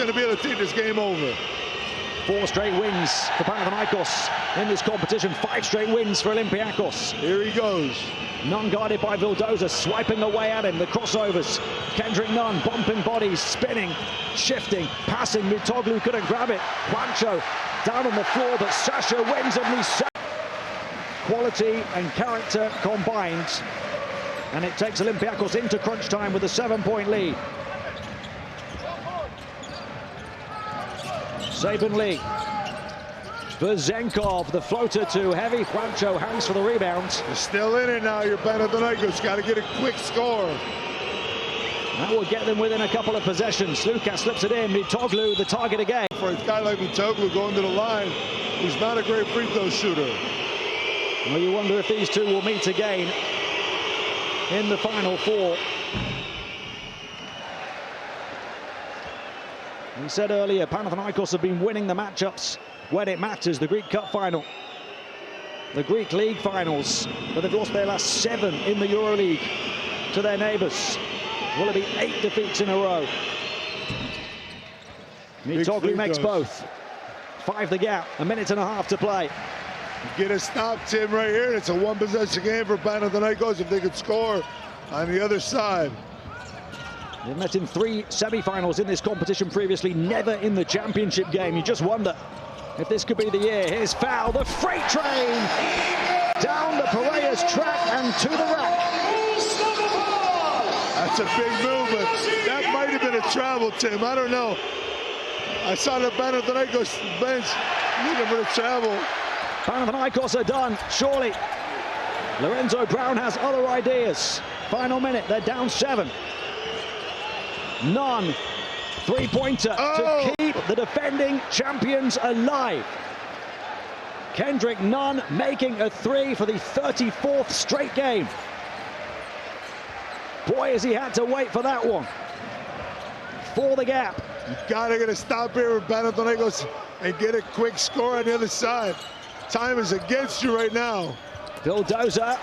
to be able to take this game over. 4 straight wins for Panathinaikos in this competition. 5 straight wins for Olympiacos. Here he goes. Nunn guarded by Vildoza, swiping away at him. The crossovers. Kendrick Nunn bumping bodies, spinning, shifting, passing. Mitoglu couldn't grab it. Juancho down on the floor, but Sasha wins and he's quality and character combined. And it takes Olympiacos into crunch time with a 7-point lead. Sabin Lee. Vezenkov, the floater too heavy. Juancho hangs for the rebound. You're still in it now. You're Panathinaikos. Got to get a quick score. That will get them within a couple of possessions. Lucas slips it in. Mitoglu, the target again. For a guy like Mitoglu going to the line, who's not a great free throw shooter. Well, you wonder if these two will meet again in the Final Four. We said earlier, Panathinaikos have been winning the matchups when it matters. The Greek Cup final, the Greek League finals, but they've lost their last 7 in the EuroLeague to their neighbours. Will it be 8 defeats in a row? Mitoglu makes both. 5 the gap, 1.5 minutes to play. Get a stop, Tim, right here. It's a 1-possession game for Panathinaikos if they could score on the other side. They've met in 3 semi-finals in this competition previously, never in the championship game. You just wonder if this could be the year. Here's foul, the freight train down the Piraeus track and to the rack. That's a big movement. That might have been a travel, Tim. I don't know. I saw the Panathinaikos bench looking for the travel. Panathinaikos are done, surely. Lorenzo Brown has other ideas. Final minute, they're down 7. Nunn, 3-pointer to keep the defending champions alive. Kendrick Nunn making a 3 for the 34th straight game. Boy, has he had to wait for that one. For the gap. You gotta get a stop here with Panathinaikos and get a quick score on the other side. Time is against you right now. Vildoza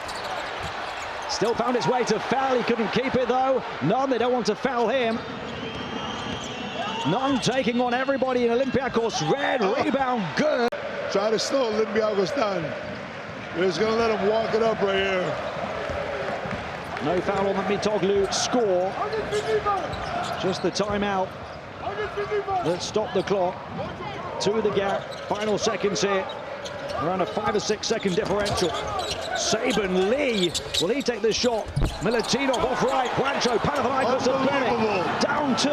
still found its way to foul. He couldn't keep it though. Nunn, they don't want to foul him. Nunn taking on everybody in Olympiacos. Red rebound, good. Try to slow Olympiacos down. They're just gonna let him walk it up right here. No foul on the Mitoglu score. Just the timeout that stopped the clock. To the gap. Final seconds here. Around a 5 or 6 second differential. Sabin Lee, will he take this shot? Milutinov off right. Juancho, Panathinaikos have got it. Down 2.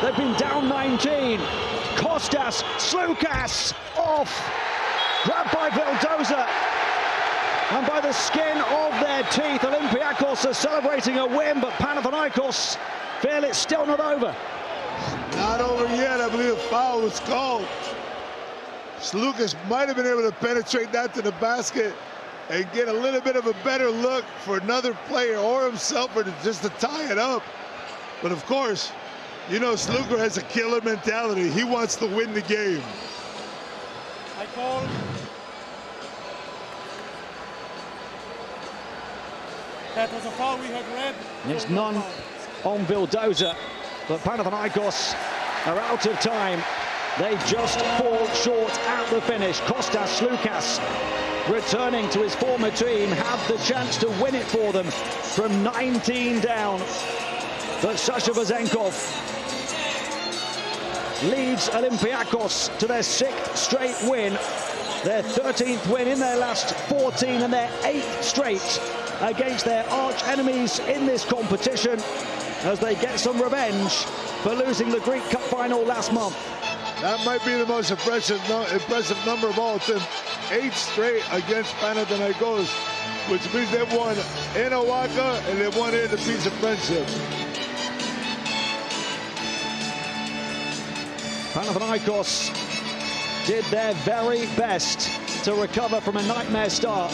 They've been down 19. Kostas, Slukas off. Grabbed by Vildoza. And by the skin of their teeth, Olympiacos are celebrating a win, but Panathinaikos feel it's still not over. Not over yet. I believe a foul was called. Slukas might have been able to penetrate that to the basket and get a little bit of a better look for another player or himself or just to tie it up. But of course, you know Slukas has a killer mentality. He wants to win the game. I call. That was a foul we had red. It's none on Vildoza, but Panathinaikos are out of time. They just fall short at the finish. Kostas Slukas, returning to his former team, had the chance to win it for them from 19 down. But Sasha Vezenkov leads Olympiacos to their 6th straight win, their 13th win in their last 14, and their 8th straight against their arch enemies in this competition as they get some revenge for losing the Greek Cup final last month. That might be the most impressive number of all, Tim. 8 straight against Panathinaikos, which means they've won in Oaxaca and they've won here at the Peace of Friendship. Panathinaikos did their very best to recover from a nightmare start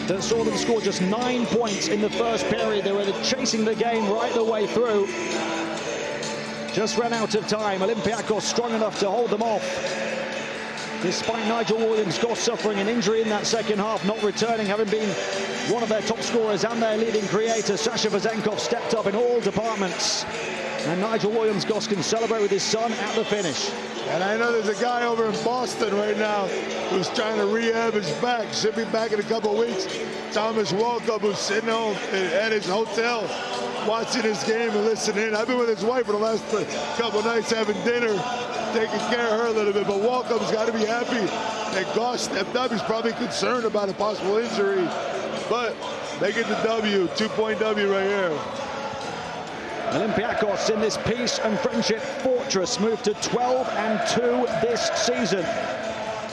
that saw them score just 9 points in the first period. They were chasing the game right the way through. Just ran out of time. Olympiacos strong enough to hold them off, despite Nigel Williams-Goss suffering an injury in that second half, not returning, having been one of their top scorers and their leading creator. Sasha Vezenkov stepped up in all departments And Nigel Williams-Goss can celebrate with his son at the finish. And I know there's a guy over in Boston right now who's trying to rehab his back. Should be back in a couple of weeks. Thomas Walkup, who's sitting home at his hotel watching this game and listening. I've been with his wife for the last couple of nights having dinner, taking care of her a little bit. But Walkup's got to be happy that Goss stepped up. He's probably concerned about a possible injury. But they get the W, 2-point W right here. Olympiacos in this peace and friendship fortress moved to 12-2 this season.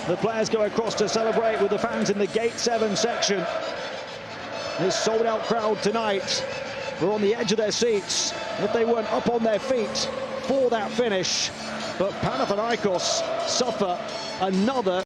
The players go across to celebrate with the fans in the Gate 7 section. This sold-out crowd tonight were on the edge of their seats if they weren't up on their feet for that finish. But Panathinaikos suffer another